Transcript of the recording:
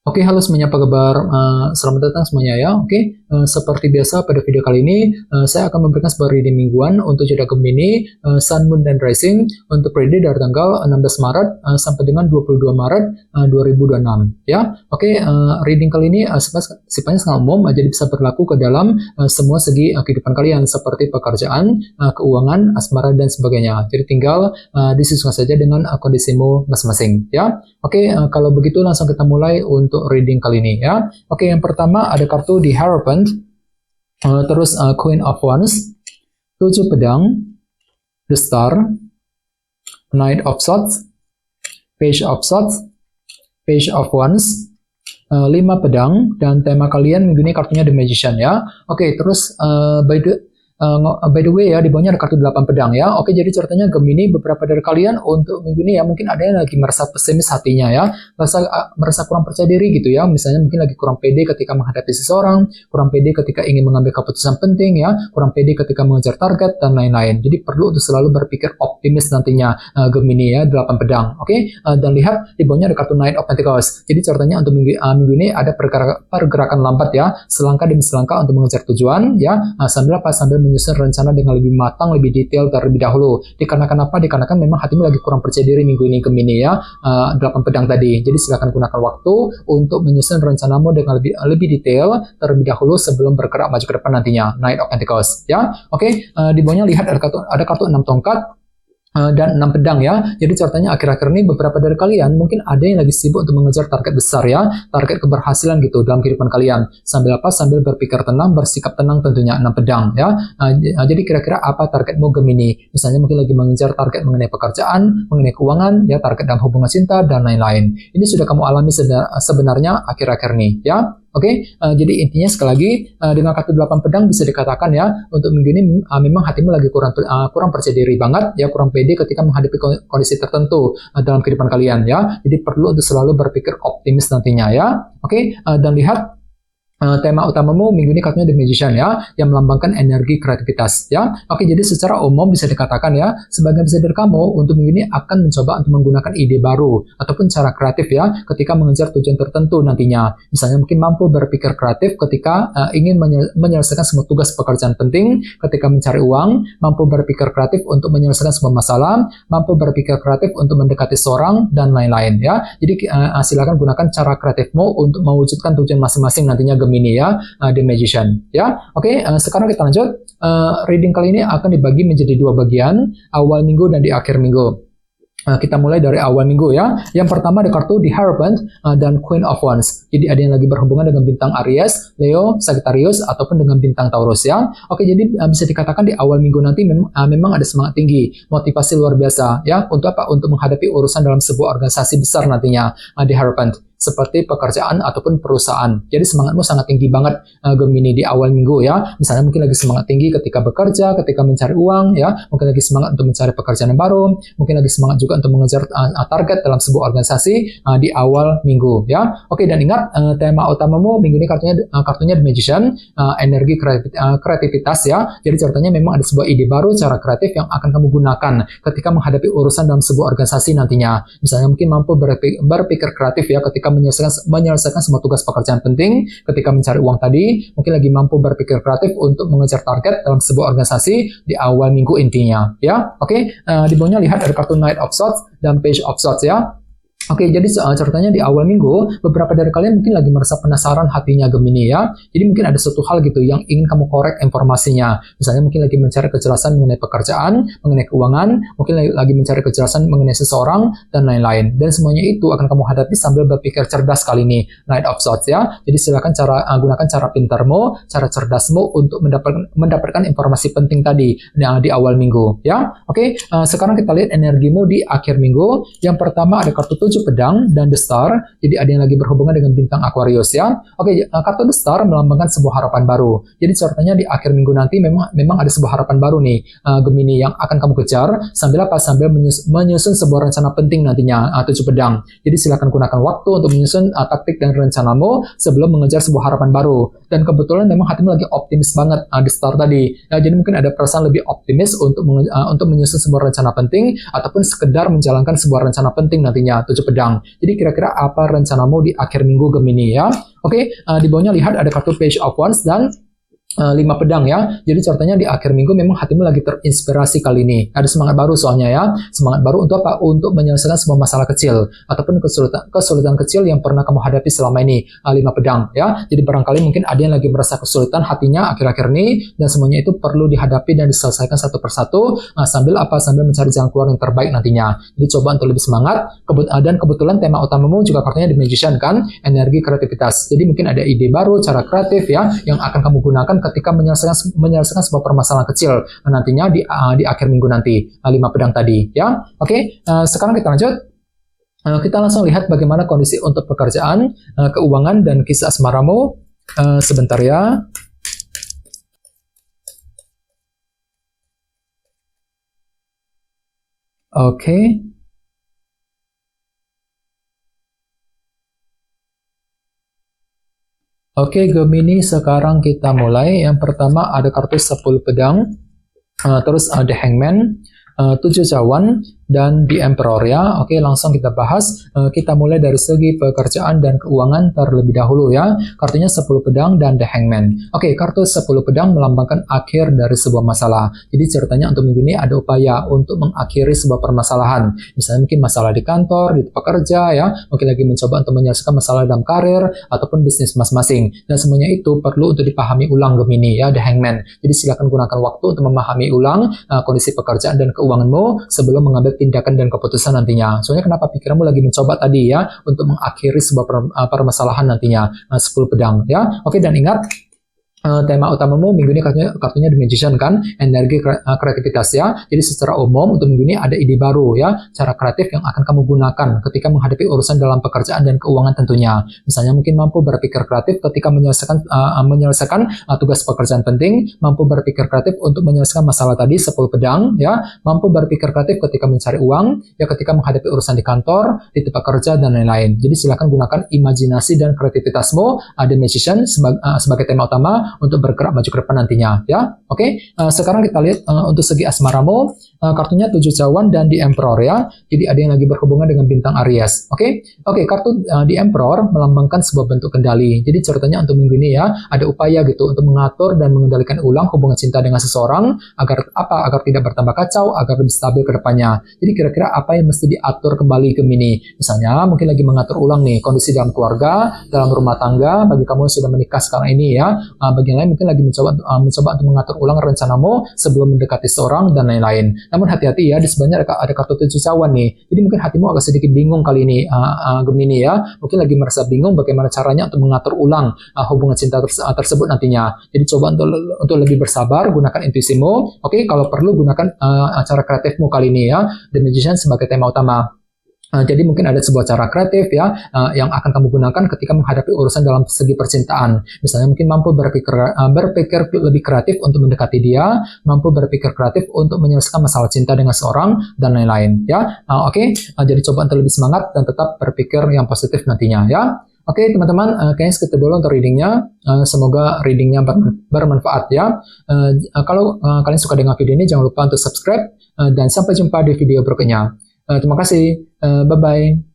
Oke, halo semuanya, apa kabar? Selamat datang semuanya ya. Oke, seperti biasa pada video kali ini, saya akan memberikan sebuah reading mingguan untuk zodiak Gemini, Sun, Moon, dan Rising untuk periode dari tanggal 16 Maret sampai dengan 22 Maret 2026 ya. Oke, reading kali ini sifatnya sangat umum, jadi bisa berlaku ke dalam semua segi kehidupan kalian seperti pekerjaan, keuangan, asmara, dan sebagainya. Jadi tinggal disesuaikan saja dengan kondisimu masing-masing ya. Oke, kalau begitu langsung kita mulai untuk reading kali ini ya. Oke, yang pertama ada kartu The Hierophant, terus Queen of Wands, 7 pedang, The Star, Knight of Swords, Page of Swords, Page of Wands, 5 pedang, dan tema kalian minggu ini kartunya The Magician ya. Oke, terus by the way ya, di bawahnya ada kartu 8 pedang ya. Oke, jadi ceritanya Gemini, beberapa dari kalian untuk minggu ini ya, mungkin ada yang lagi merasa pesimis hatinya ya, merasa kurang percaya diri gitu ya. Misalnya mungkin lagi kurang pede ketika menghadapi seseorang, kurang pede ketika ingin mengambil keputusan penting ya, kurang pede ketika mengejar target, dan lain-lain. Jadi perlu untuk selalu berpikir optimis nantinya Gemini ya, 8 pedang. Oke, dan lihat di bawahnya ada kartu Knight of Pentacles. Jadi ceritanya untuk minggu ini ada pergerakan lambat ya, selangkah demi selangkah untuk mengejar tujuan ya, sambil menyusun rencana dengan lebih matang, lebih detail terlebih dahulu. Dikarenakan apa? Dikarenakan memang hatimu lagi kurang percaya diri minggu ini Gemini ya, 8 pedang tadi. Jadi silakan gunakan waktu untuk menyusun rencanamu dengan lebih detail terlebih dahulu sebelum bergerak maju ke depan nantinya. Knight of Pentacles ya. Oke, di bawahnya lihat ada kartu 6 tongkat dan 6 pedang ya. Jadi ceritanya akhir-akhir ini beberapa dari kalian mungkin ada yang lagi sibuk untuk mengejar target besar ya, target keberhasilan gitu dalam kehidupan kalian. Sambil apa? Sambil berpikir tenang, bersikap tenang tentunya. 6 pedang ya. Jadi kira-kira apa targetmu Gemini? Misalnya mungkin lagi mengejar target mengenai pekerjaan, mengenai keuangan ya, target dalam hubungan cinta, dan lain-lain. Ini sudah kamu alami sebenarnya akhir-akhir ini ya. Oke, jadi intinya sekali lagi dengan kartu 8 pedang bisa dikatakan ya, untuk minggu ini memang hatimu lagi kurang percaya diri banget ya, kurang pede ketika menghadapi kondisi tertentu dalam kehidupan kalian ya. Jadi perlu untuk selalu berpikir optimis nantinya ya. Oke, dan lihat tema utamamu minggu ini kartunya The Magician ya, yang melambangkan energi kreativitas ya. Oke, jadi secara umum bisa dikatakan ya, sebagian besar dari kamu untuk minggu ini akan mencoba untuk menggunakan ide baru ataupun cara kreatif ya ketika mengejar tujuan tertentu nantinya. Misalnya mungkin mampu berpikir kreatif ketika ingin menyelesaikan semua tugas pekerjaan penting, ketika mencari uang, mampu berpikir kreatif untuk menyelesaikan semua masalah, mampu berpikir kreatif untuk mendekati seorang, dan lain-lain ya. Jadi silakan gunakan cara kreatifmu untuk mewujudkan tujuan masing-masing nantinya Gemini ya, The Magician ya. Oke, sekarang kita lanjut. Reading kali ini akan dibagi menjadi 2 bagian, awal minggu dan di akhir minggu. Kita mulai dari awal minggu ya. Yang pertama ada kartu The Hierophant dan Queen of Wands. Jadi ada yang lagi berhubungan dengan bintang Aries, Leo, Sagittarius, ataupun dengan bintang Taurus ya. Oke, jadi bisa dikatakan di awal minggu nanti memang ada semangat tinggi, motivasi luar biasa ya. Untuk apa? Untuk menghadapi urusan dalam sebuah organisasi besar nantinya, The Hierophant, seperti pekerjaan ataupun perusahaan. Jadi semangatmu sangat tinggi banget Gemini di awal minggu ya. Misalnya mungkin lagi semangat tinggi ketika bekerja, ketika mencari uang ya, mungkin lagi semangat untuk mencari pekerjaan yang baru, mungkin lagi semangat juga untuk mengejar target dalam sebuah organisasi di awal minggu ya. Oke, dan ingat tema utamamu minggu ini kartunya The Magician, energi kreativitas ya. Jadi ceritanya memang ada sebuah ide baru, cara kreatif yang akan kamu gunakan ketika menghadapi urusan dalam sebuah organisasi nantinya. Misalnya mungkin mampu berpikir kreatif ya ketika menyelesaikan semua tugas pekerjaan penting, ketika mencari uang tadi, mungkin lagi mampu berpikir kreatif untuk mengejar target dalam sebuah organisasi di awal minggu intinya ya. Oke, di bawahnya lihat ada kartu Knight of Swords dan Page of Swords ya. Oke, jadi ceritanya di awal minggu, beberapa dari kalian mungkin lagi merasa penasaran hatinya Gemini ya. Jadi mungkin ada suatu hal gitu yang ingin kamu korek informasinya. Misalnya mungkin lagi mencari kejelasan mengenai pekerjaan, mengenai keuangan, mungkin lagi mencari kejelasan mengenai seseorang, dan lain-lain. Dan semuanya itu akan kamu hadapi sambil berpikir cerdas kali ini, Knight of Swords ya. Jadi silakan gunakan cara pintarmu, cara cerdasmu untuk mendapatkan informasi penting tadi di awal minggu ya. Oke, sekarang kita lihat energimu di akhir minggu. Yang pertama ada kartu 7 pedang dan The Star. Jadi ada yang lagi berhubungan dengan bintang Aquarius ya. Oke, kartu The Star melambangkan sebuah harapan baru. Jadi ceritanya di akhir minggu nanti memang ada sebuah harapan baru nih Gemini yang akan kamu kejar sambil menyusun sebuah rencana penting nantinya 7 pedang. Jadi silakan gunakan waktu untuk menyusun taktik dan rencanamu sebelum mengejar sebuah harapan baru. Dan kebetulan memang hatimu lagi optimis banget The Star tadi. Jadi mungkin ada perasaan lebih optimis untuk menyusun sebuah rencana penting ataupun sekedar menjalankan sebuah rencana penting nantinya 7 pedang. Jadi kira-kira apa rencanamu di akhir minggu Gemini ya? Oke, di bawahnya lihat ada kartu Page of Wands dan 5 pedang ya. Jadi ceritanya di akhir minggu memang hatimu lagi terinspirasi kali ini. Ada semangat baru soalnya ya. Semangat baru untuk apa? Untuk menyelesaikan semua masalah kecil ataupun kesulitan kecil yang pernah kamu hadapi selama ini. 5 pedang ya. Jadi barangkali mungkin ada yang lagi merasa kesulitan hatinya akhir-akhir ini dan semuanya itu perlu dihadapi dan diselesaikan satu persatu sambil apa? Sambil mencari jalan keluar yang terbaik nantinya. Jadi coba untuk lebih semangat. Dan kebetulan tema utamamu juga kartunya The Magician kan, energi kreativitas. Jadi mungkin ada ide baru, cara kreatif ya yang akan kamu gunakan ketika menyelesaikan sebuah permasalahan kecil nantinya di akhir minggu nanti 5 pedang tadi ya. Oke, sekarang kita lanjut. Kita langsung lihat bagaimana kondisi untuk pekerjaan, keuangan dan kisah asmaramu. Sebentar ya. Oke. Oke, Gemini, sekarang kita mulai. Yang pertama ada kartu 10 pedang, terus ada Hangman, 7 cawan, dan The Emperor ya. Oke, langsung kita bahas. Kita mulai dari segi pekerjaan dan keuangan terlebih dahulu ya. Kartunya 10 pedang dan The Hangman. Oke, kartu 10 pedang melambangkan akhir dari sebuah masalah. Jadi ceritanya untuk minggu ini ada upaya untuk mengakhiri sebuah permasalahan. Misalnya mungkin masalah di kantor, di tempat kerja ya. Mungkin lagi mencoba untuk menyelesaikan masalah dalam karir ataupun bisnis masing-masing. Dan semuanya itu perlu untuk dipahami ulang Gemini ya, The Hangman. Jadi silakan gunakan waktu untuk memahami ulang kondisi pekerjaan dan keuanganmu sebelum mengambil tindakan dan keputusan nantinya. Soalnya kenapa pikiranmu lagi mencoba tadi ya untuk mengakhiri sebuah permasalahan nantinya. 10 pedang ya. Oke, dan ingat tema utamamu minggu ini kartunya The Magician kan, energi kreativitas ya. Jadi secara umum untuk minggu ini ada ide baru ya, cara kreatif yang akan kamu gunakan ketika menghadapi urusan dalam pekerjaan dan keuangan tentunya. Misalnya mungkin mampu berpikir kreatif ketika menyelesaikan tugas pekerjaan penting, mampu berpikir kreatif untuk menyelesaikan masalah tadi 10 pedang ya, mampu berpikir kreatif ketika mencari uang ya, ketika menghadapi urusan di kantor, di tempat kerja dan lain-lain. Jadi silakan gunakan imajinasi dan kreativitasmu, The Magician sebagai tema utama untuk bergerak maju ke depan nantinya ya. Oke, sekarang kita lihat untuk segi asmaramu. Kartunya 7 cawan dan The Emperor ya. Jadi ada yang lagi berhubungan dengan bintang Aries. Oke, kartu The Emperor melambangkan sebuah bentuk kendali. Jadi ceritanya untuk minggu ini ya, ada upaya gitu untuk mengatur dan mengendalikan ulang hubungan cinta dengan seseorang agar tidak bertambah kacau, agar lebih stabil ke depannya. Jadi kira-kira apa yang mesti diatur kembali Gemini? Misalnya mungkin lagi mengatur ulang nih kondisi dalam keluarga, dalam rumah tangga bagi kamu yang sudah menikah sekarang ini ya. Bagi yang lain mungkin lagi mencoba untuk mengatur ulang rencanamu sebelum mendekati seorang dan lain-lain. Namun hati-hati ya, di sebelahnya ada kartu 7 cawan nih. Jadi mungkin hatimu agak sedikit bingung kali ini Gemini ya. Mungkin lagi merasa bingung bagaimana caranya untuk mengatur ulang hubungan cinta tersebut nantinya. Jadi coba untuk lebih bersabar, gunakan intuisimu. Oke, kalau perlu gunakan cara kreatifmu kali ini ya. The Magician sebagai tema utama. Jadi mungkin ada sebuah cara kreatif ya yang akan kamu gunakan ketika menghadapi urusan dalam segi percintaan. Misalnya mungkin mampu berpikir lebih kreatif untuk mendekati dia, mampu berpikir kreatif untuk menyelesaikan masalah cinta dengan seorang dan lain-lain ya. Oke, jadi coba untuk lebih semangat dan tetap berpikir yang positif nantinya ya. Oke teman-teman, kayaknya segitu dulu untuk readingnya. Semoga readingnya bermanfaat ya. Kalau kalian suka dengan video ini, jangan lupa untuk subscribe dan sampai jumpa di video berikutnya. Terima kasih. Bye-bye.